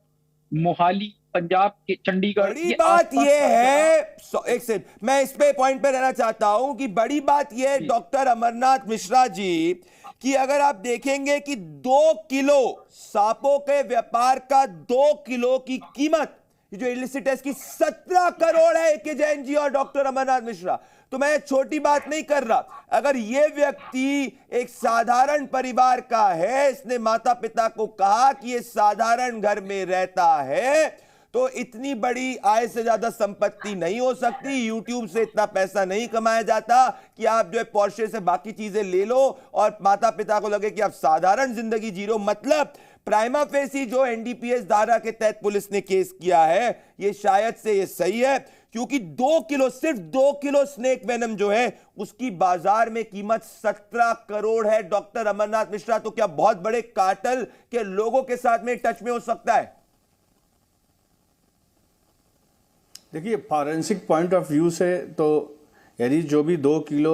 मोहाली, पंजाब के चंडीगढ़। बड़ी बात ये है, एक सेकंड मैं इस पे पॉइंट पे रहना चाहता हूं कि बड़ी बात ये डॉक्टर अमरनाथ मिश्रा जी कि अगर आप देखेंगे कि 2 किलो सांपों के व्यापार का 2 किलो की कीमत जो इलिसिट है इसकी 17 करोड़ है एके जैन जी और डॉक्टर अमरनाथ मिश्रा। तो मैं छोटी बात नहीं कर रहा। अगर ये व्यक्ति एक साधारण परिवार का है, इसने माता पिता को कहा कि ये साधारण घर में रहता है, तो इतनी बड़ी आय से ज्यादा संपत्ति नहीं हो सकती। यूट्यूब से इतना पैसा नहीं कमाया जाता कि आप जो है पोर्शे से बाकी चीजें ले लो और माता पिता को लगे कि आप साधारण जिंदगी जी रहे हो। मतलब प्राइमा फेसी जो एनडीपीएस धारा के तहत पुलिस ने केस किया है ये शायद से ये सही है, क्योंकि 2 किलो, सिर्फ 2 किलो स्नेक वेनम जो है उसकी बाजार में कीमत 17 करोड़ है। डॉक्टर अमरनाथ मिश्रा, तो क्या बहुत बड़े कार्टेल के लोगों के साथ में टच में हो सकता है? देखिए फॉरेंसिक पॉइंट ऑफ व्यू से तो यदि जो भी 2 किलो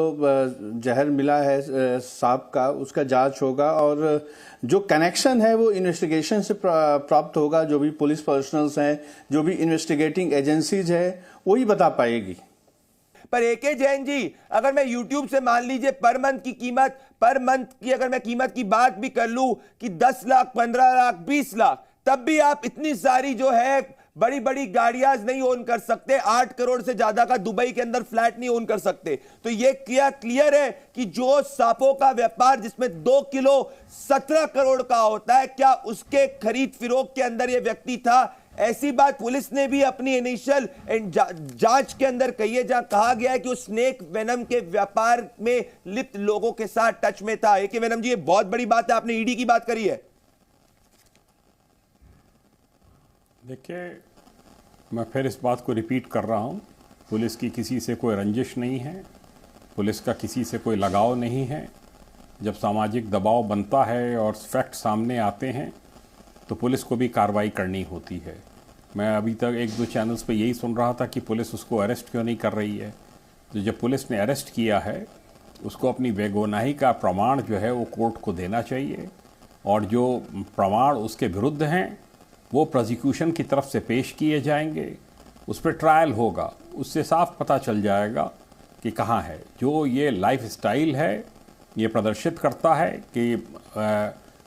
जहर मिला है सांप का, उसका जांच होगा और जो कनेक्शन है वो इन्वेस्टिगेशन से प्राप्त होगा। जो भी पुलिस पर्सनल्स हैं, जो भी इन्वेस्टिगेटिंग एजेंसीज है, वही बता पाएगी। पर एके जैन जी, अगर मैं YouTube से मान लीजिए पर मंथ की कीमत, पर मंथ की अगर मैं कीमत की बात भी कर लूं कि 10 लाख, 15 लाख, 20 लाख, तब भी आप इतनी सारी जो है बड़ी बड़ी गाड़ियां नहीं ओन कर सकते। 8 करोड़ से ज्यादा का दुबई के अंदर फ्लैट नहीं ओन कर सकते। तो ये क्लियर है कि जो सांपों का व्यापार जिसमें 2 किलो 17 करोड़ का होता है, क्या उसके खरीद फिरोख्त के अंदर ये व्यक्ति था? ऐसी बात पुलिस ने भी अपनी इनिशियल जांच के अंदर कही है, जहां कहा गया है कि उस स्नेक वेनम के व्यापार में लिप्त लोगों के साथ टच में था। एके वेनम जी, ये बहुत बड़ी बात है, आपने ईडी की बात करी है। देखिए, मैं फिर इस बात को रिपीट कर रहा हूं, पुलिस की किसी से कोई रंजिश नहीं है, पुलिस का किसी से कोई लगाव नहीं है। जब सामाजिक दबाव बनता है और फैक्ट सामने आते हैं तो पुलिस को भी कार्रवाई करनी होती है। मैं अभी तक 1-2 चैनल्स पे यही सुन रहा था कि पुलिस उसको अरेस्ट क्यों नहीं कर रही है। तो जब पुलिस ने अरेस्ट किया है, उसको अपनी बेगुनाही का प्रमाण जो है वो कोर्ट को देना चाहिए, और जो प्रमाण उसके विरुद्ध हैं वो प्रोसिक्यूशन की तरफ से पेश किए जाएंगे, उस पर ट्रायल होगा, उससे साफ पता चल जाएगा कि कहाँ है। जो ये लाइफ स्टाइल है ये प्रदर्शित करता है कि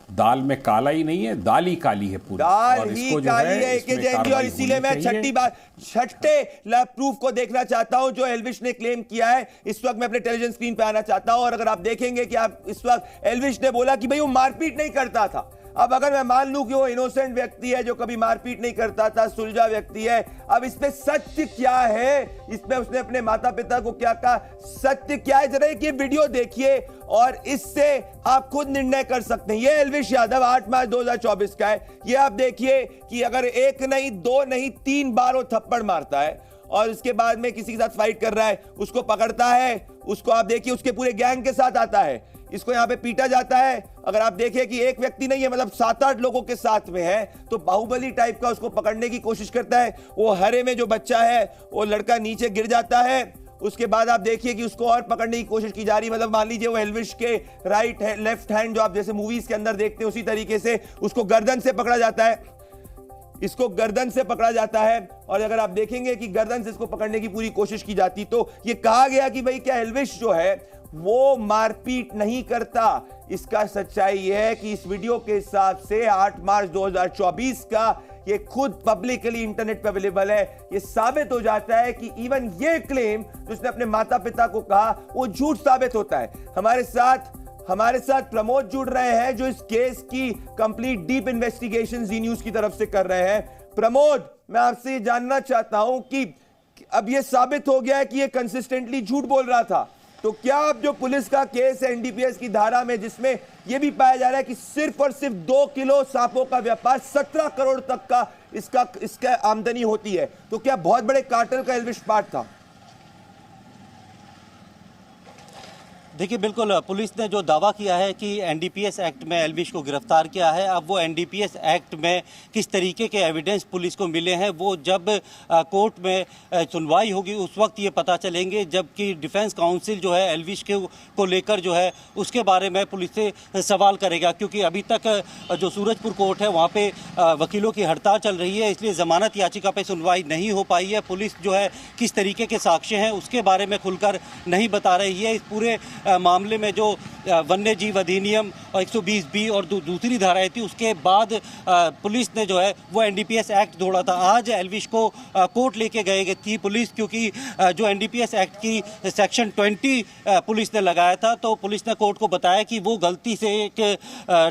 दाल में काला ही नहीं है, दाल ही काली है पूरी, दाल और ही इसको जो काली है है कि जाएगी। और इसीलिए मैं छठे प्रूफ को देखना चाहता हूं जो एल्विश ने क्लेम किया है। इस वक्त मैं अपने टेलीविजन स्क्रीन पे आना चाहता हूं, और अगर आप देखेंगे कि आप इस वक्त एल्विश ने बोला कि भाई वो मारपीट नहीं करता था। अब अगर मैं मान लूं कि वो इनोसेंट व्यक्ति है जो कभी मारपीट नहीं करता था, सुलझा व्यक्ति है, अब इसमें सत्य क्या है, इसमें उसने अपने माता पिता को क्या कहा, सत्य क्या है, जरा एक ये वीडियो देखिए और इससे आप खुद निर्णय कर सकते हैं। ये एल्विश यादव 8 मार्च 2024 का है। ये आप देखिए कि अगर 1 नहीं 2 नहीं 3 बार वो थप्पड़ मारता है और उसके बाद में किसी के साथ फाइट कर रहा है, उसको पकड़ता है, उसको आप देखिए उसके पूरे गैंग के साथ आता है, इसको यहां पे पीटा जाता है। अगर आप देखें कि एक व्यक्ति नहीं है, मतलब 7-8 लोगों के साथ में है, तो बाहुबली टाइप का उसको पकड़ने की कोशिश करता है। वो हरे में जो बच्चा है वो लड़का नीचे गिर जाता है, उसके बाद आप देखिए कि उसको और पकड़ने की कोशिश की जा रही है। मतलब मान लीजिए वो एल्विश के राइट है, लेफ्ट हैंड जो आप जैसे मूवीज के अंदर देखते हैं उसी तरीके से उसको गर्दन से पकड़ा जाता है, इसको गर्दन से पकड़ा जाता है। और अगर आप देखेंगे कि गर्दन से इसको पकड़ने की पूरी कोशिश की जाती तो ये कहा गया कि भाई क्या एल्विश जो है वो मारपीट नहीं करता। इसका सच्चाई यह है कि इस वीडियो के हिसाब से 8 मार्च 2024 का ये खुद पब्लिकली इंटरनेट पे अवेलेबल है। ये साबित हो जाता है कि इवन ये क्लेम जो उसने अपने माता पिता को कहा वो झूठ साबित होता है। हमारे साथ प्रमोद जुड़ रहे हैं जो इस केस की कंप्लीट डीप इन्वेस्टिगेशन जी न्यूज की तरफ से कर रहे हैं। प्रमोद, मैं आपसे ये जानना चाहता हूं कि अब ये साबित हो गया है कि ये कंसिस्टेंटली झूठ बोल रहा था, तो क्या अब जो पुलिस का केस है एनडीपीएस की धारा में जिसमें यह भी पाया जा रहा है कि सिर्फ और सिर्फ 2 किलो सांपों का व्यापार 17 करोड़ तक का इसका आमदनी होती है, तो क्या बहुत बड़े कार्टेल का एल्विश पार्ट था? देखिए, बिल्कुल पुलिस ने जो दावा किया है कि एनडीपीएस एक्ट में एल्विश को गिरफ्तार किया है, अब वो एनडीपीएस एक्ट में किस तरीके के एविडेंस पुलिस को मिले हैं वो जब कोर्ट में सुनवाई होगी उस वक्त ये पता चलेंगे, जबकि डिफेंस काउंसिल जो है एल्विश को लेकर जो है उसके बारे में पुलिस से सवाल करेगा, क्योंकि अभी तक जो सूरजपुर कोर्ट है वहाँ पे वकीलों की हड़ताल चल रही है, इसलिए ज़मानत याचिका पे सुनवाई नहीं हो पाई है। पुलिस जो है किस तरीके के साक्ष्य हैं उसके बारे में खुलकर नहीं बता रही है। इस पूरे मामले में जो वन्य जीव अधिनियम और 120B और दूसरी धाराएं थी, उसके बाद पुलिस ने जो है वो एनडीपीएस एक्ट जोड़ा था। आज एल्विश को कोर्ट लेके गई थी पुलिस, क्योंकि जो एनडीपीएस एक्ट की सेक्शन 20 पुलिस ने लगाया था, तो पुलिस ने कोर्ट को बताया कि वो गलती से एक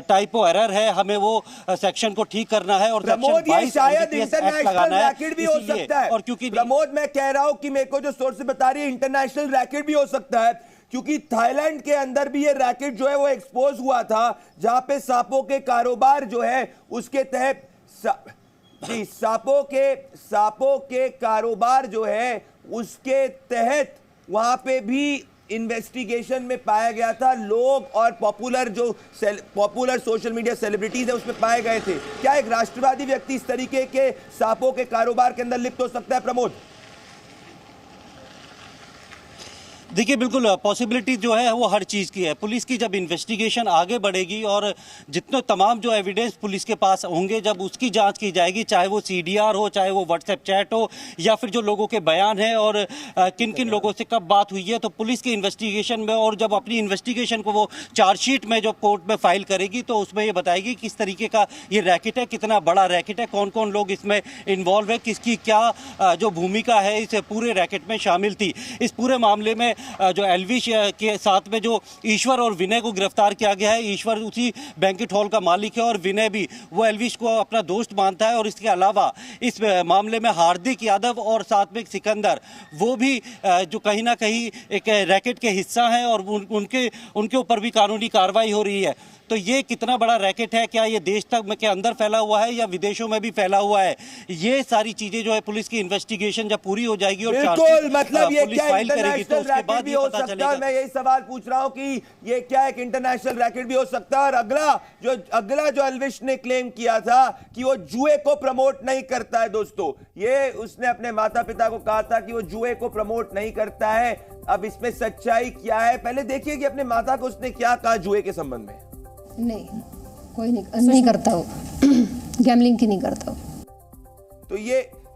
टाइपो एरर है, हमें वो सेक्शन को ठीक करना है और प्रमोद ये शायद इंटरनेशनल रैकेट भी हो सकता है। और क्योंकि प्रमोद मैं कह रहा हूं कि मेरे को जो सोर्स बता रही है इंटरनेशनल रैकेट भी हो सकता है, क्योंकि थाईलैंड के अंदर भी ये रैकेट जो है वो एक्सपोज हुआ था, जहां पे सांपों के कारोबार जो है उसके तहत सांपों के कारोबार जो है उसके तहत वहां पे भी इन्वेस्टिगेशन में पाया गया था। लोग और पॉपुलर सोशल मीडिया सेलिब्रिटीज है उसमें पाए गए थे। क्या एक राष्ट्रवादी व्यक्ति इस तरीके के सांपों के कारोबार के अंदर लिप्त हो सकता है? प्रमोद, देखिए, बिल्कुल पॉसिबिलिटी जो है वो हर चीज़ की है। पुलिस की जब इन्वेस्टिगेशन आगे बढ़ेगी और जितने तमाम जो एविडेंस पुलिस के पास होंगे जब उसकी जांच की जाएगी, चाहे वो सीडीआर हो, चाहे वो व्हाट्सएप चैट हो, या फिर जो लोगों के बयान हैं और किन किन लोगों से कब बात हुई है, तो पुलिस की इन्वेस्टिगेशन में और जब अपनी इन्वेस्टिगेशन को वो चार्जशीट में जो कोर्ट में फाइल करेगी तो उसमें ये बताएगी किस तरीके का ये रैकेट है, कितना बड़ा रैकेट है, कौन कौन लोग इसमें इन्वॉल्व है, किसकी क्या जो भूमिका है इस पूरे रैकेट में शामिल थी। इस पूरे मामले में जो एल्विश के साथ में जो ईश्वर और विनय को गिरफ्तार किया गया है, ईश्वर उसी बैंकेट हॉल का मालिक है और विनय भी वो एल्विश को अपना दोस्त मानता है। और इसके अलावा इस मामले में हार्दिक यादव और साथ में सिकंदर वो भी जो कहीं ना कहीं एक रैकेट के हिस्सा हैं और उनके ऊपर भी कानूनी कार्रवाई हो रही है। तो ये कितना बड़ा रैकेट है, क्या ये देश तक के अंदर फैला हुआ है या विदेशों में भी फैला हुआ है, ये सारी चीजें जो है पुलिस की इन्वेस्टिगेशन जब पूरी हो जाएगी और बिल्कुल, मतलब ये क्या फाइल करेगी तो इंटरनेशनल उसके रैकेट बाद भी ये हो पता सकता चलेगा। है। मैं यही सवाल पूछ रहा हूं कि ये क्या एक इंटरनेशनल रैकेट भी हो सकता है। और अगला जो एल्विश ने क्लेम किया था कि वो जुए को प्रमोट नहीं करता है, दोस्तों, ये उसने अपने माता पिता को कहा था कि वो जुए को प्रमोट नहीं करता है। अब इसमें सच्चाई क्या है, पहले देखिए कि अपने माता को उसने क्या कहा जुए के संबंध में। नहीं, कोई नहीं करता वो गैमलिंग की नहीं करता वो।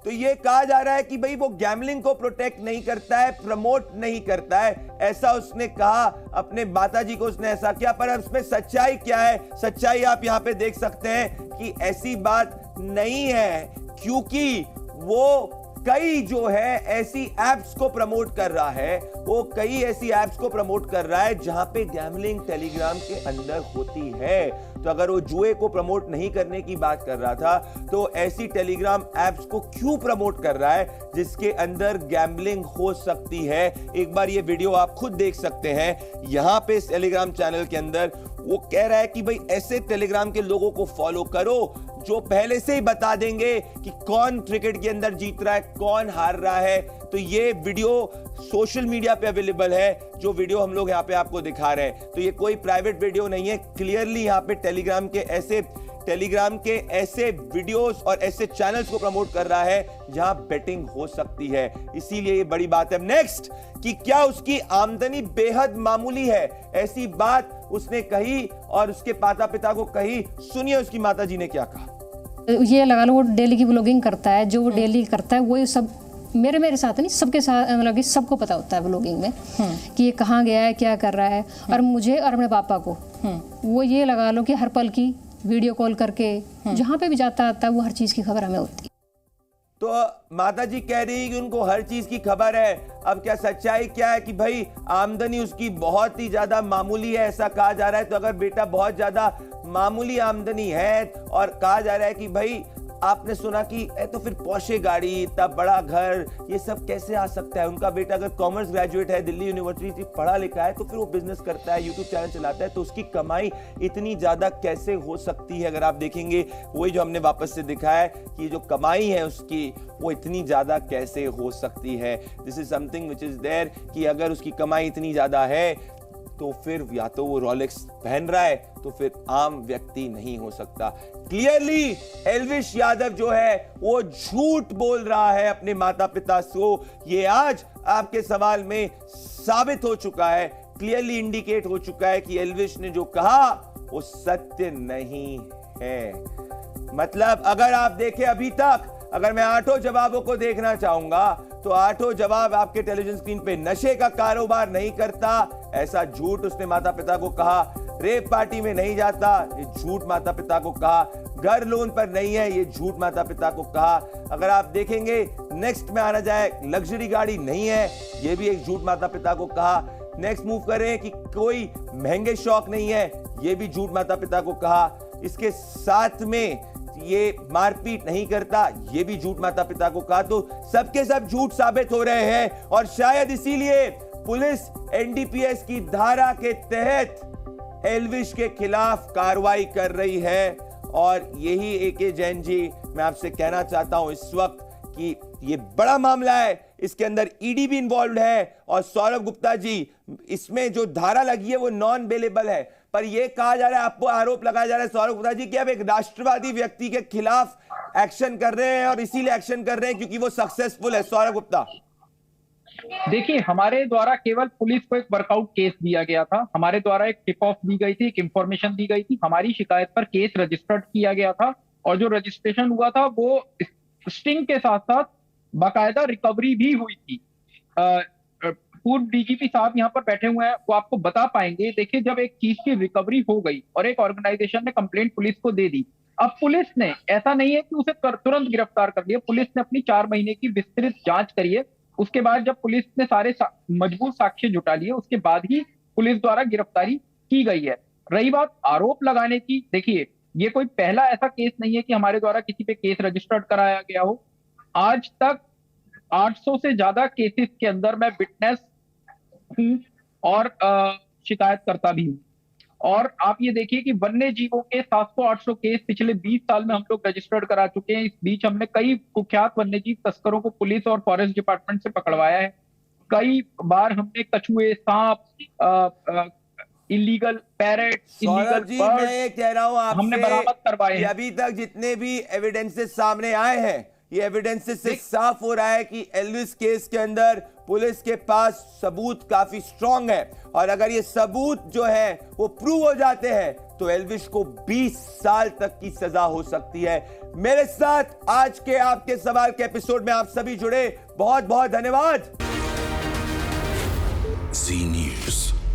तो ये कहा जा रहा है कि भाई वो गैमलिंग को प्रोटेक्ट नहीं करता है, प्रमोट नहीं करता है, ऐसा उसने कहा। अपने माताजी को उसने ऐसा किया, पर अब इसमें सच्चाई क्या है? सच्चाई आप यहां पे देख सकते हैं कि ऐसी बात नहीं है, क्योंकि वो कई जो है ऐसी एप्स को प्रमोट कर रहा है, वो कई ऐसी एप्स को प्रमोट कर रहा है जहां पे गैमलिंग टेलीग्राम के अंदर होती है। तो अगर वो जुए को प्रमोट नहीं करने की बात कर रहा था तो ऐसी टेलीग्राम एप्स को क्यों प्रमोट कर रहा है जिसके अंदर गैम्बलिंग हो सकती है? एक बार ये वीडियो आप खुद देख सकते हैं। यहां पे इस टेलीग्राम चैनल के अंदर वो कह रहा है कि भाई ऐसे टेलीग्राम के लोगों को फॉलो करो जो पहले से ही बता देंगे कि कौन क्रिकेट के अंदर जीत रहा है, कौन हार रहा है। तो ये वीडियो सोशल मीडिया पे अवेलेबल है, जो वीडियो हम लोग यहाँ पे आपको दिखा रहे हैं। तो ये कोई प्राइवेट वीडियो नहीं है, क्लियरली यहाँ पे टेलीग्राम के ऐसे वीडियोस और ऐसे चैनल्स को प्रमोट कर रहा है जहां बेटिंग हो सकती है। इसीलिए ये बड़ी बात है। नेक्स्ट, कि क्या उसकी आमदनी बेहद मामूली है, ऐसी बात उसने कही और उसके माता पिता को कही। सुनिए उसकी माताजी ने क्या कहा। ये लगा लो वो डेली की ब्लॉगिंग करता है, जो वो डेली करता है वही सब मेरे साथ नहीं, सबके साथ, मतलब कि सबको पता होता है ब्लॉगिंग में कि ये कहाँ गया है, क्या कर रहा है। और मुझे और अपने पापा को वो ये लगा लो कि हर पल की वीडियो कॉल करके जहाँ पे भी जाता आता है वो हर चीज़ की खबर हमें होती है। तो माताजी कह रही है कि उनको हर चीज की खबर है। अब क्या सच्चाई क्या है कि भाई आमदनी उसकी बहुत ही ज्यादा मामूली है, ऐसा कहा जा रहा है। तो अगर बेटा बहुत ज्यादा मामूली आमदनी है और कहा जा रहा है कि भाई आपने सुना कि तो फिर पौशे गाड़ी, इतना बड़ा घर, ये सब कैसे आ सकता है? उनका बेटा अगर कॉमर्स ग्रेजुएट है, दिल्ली यूनिवर्सिटी पढ़ा लिखा है, तो फिर वो बिजनेस करता है, यूट्यूब चैनल चलाता है, तो उसकी कमाई इतनी ज्यादा कैसे हो सकती है? अगर आप देखेंगे वही जो हमने वापस से दिखाया है कि जो कमाई है उसकी वो इतनी ज्यादा कैसे हो सकती है। This is something which is there कि अगर उसकी कमाई इतनी ज्यादा है तो फिर या तो वो रोलेक्स पहन रहा है, तो फिर आम व्यक्ति नहीं हो सकता। क्लियरली एल्विश यादव जो है वो झूठ बोल रहा है अपने माता पिता को। ये आज आपके सवाल में साबित हो चुका है, क्लियरली इंडिकेट हो चुका है कि एल्विश ने जो कहा वो सत्य नहीं है। मतलब अगर आप देखें अभी तक, अगर मैं 8 जवाबों को देखना चाहूंगा तो 8 जवाब आपके टेलीविजन स्क्रीन पे नशे का कारोबार नहीं करता, ऐसा झूठ उसने माता पिता को कहा। रेप पार्टी में नहीं जाता, ये झूठ माता पिता को कहा। घर लोन पर नहीं है, ये झूठ माता पिता को कहा। अगर आप देखेंगे नेक्स्ट में आना जाए, लग्जरी गाड़ी नहीं है, ये भी एक झूठ माता पिता को कहा। नेक्स्ट मूव करें कि कोई महंगे शौक नहीं है, ये भी झूठ माता पिता को कहा। इसके साथ में ये मारपीट नहीं करता, ये भी झूठ माता पिता को कहा। तो सबके सब झूठ साबित हो रहे हैं और शायद इसीलिए पुलिस एनडीपीएस की धारा के तहत एल्विश के खिलाफ कार्रवाई कर रही है। और यही एके जैन जी, मैं आपसे कहना चाहता हूं इस वक्त कि ये बड़ा मामला है, इसके अंदर ईडी भी इन्वॉल्व है। और सौरभ गुप्ता जी, इसमें जो धारा लगी है वो नॉन बेलेबल है, पर यह कहा जा रहा है, आपको आरोप लगाया जा रहा है सौरभ गुप्ता जी कि आप एक राष्ट्रवादी व्यक्ति के खिलाफ एक्शन कर रहे हैं और इसीलिए एक्शन कर रहे हैं क्योंकि वो सक्सेसफुल है। सौरभ गुप्ता, देखिए, हमारे द्वारा केवल पुलिस को एक वर्कआउट केस दिया गया था, हमारे द्वारा एक टिप ऑफ दी गई थी, एक इंफॉर्मेशन दी गई थी, हमारी शिकायत पर केस रजिस्टर्ड किया गया था और जो रजिस्ट्रेशन हुआ था वो स्टिंग के साथ साथ बाकायदा रिकवरी भी हुई थी। पूर्व डीजीपी साहब यहाँ पर बैठे हुए हैं, वो आपको बता पाएंगे। देखिए, जब एक चीज की रिकवरी हो गई और एक ऑर्गेनाइजेशन ने कंप्लेंट पुलिस को दे दी, अब पुलिस ने, ऐसा नहीं है कि उसे तुरंत गिरफ्तार कर लिया, पुलिस ने अपनी 4 महीने की विस्तृत जांच करी है। उसके बाद जब पुलिस ने सारे मजबूत साक्ष्य जुटा लिए, उसके बाद ही पुलिस द्वारा गिरफ्तारी की गई है। रही बात आरोप लगाने की, देखिए ये कोई पहला ऐसा केस नहीं है कि हमारे द्वारा किसी पे केस रजिस्टर्ड कराया गया हो। आज तक 800 से ज्यादा केसेस के अंदर मैं विटनेस हूं और शिकायतकर्ता भी हूं। और आप ये देखिए कि वन्य जीवों के 700-800 केस पिछले 20 साल में हम लोग रजिस्टर्ड करा चुके हैं। इस बीच हमने कई कुख्यात वन्य जीव तस्करों को पुलिस और फॉरेस्ट डिपार्टमेंट से पकड़वाया है। कई बार हमने कछुए, सांप, इलीगल पैरेट, इलीगल जी, मैं ये कह रहा हूं आपसे, हमने बरामद करवाए हैं। अभी तक जितने भी एविडेंसेस सामने आए हैं, ये एविडेंसेस से साफ हो रहा है कि एल्विस केस के अंदर पुलिस के पास सबूत काफी स्ट्रांग है, और अगर ये सबूत जो है वो प्रूव हो जाते हैं तो एल्विस को 20 साल तक की सजा हो सकती है। मेरे साथ आज के आपके सवाल के एपिसोड में आप सभी जुड़े, बहुत बहुत धन्यवाद। जी न्यूज़।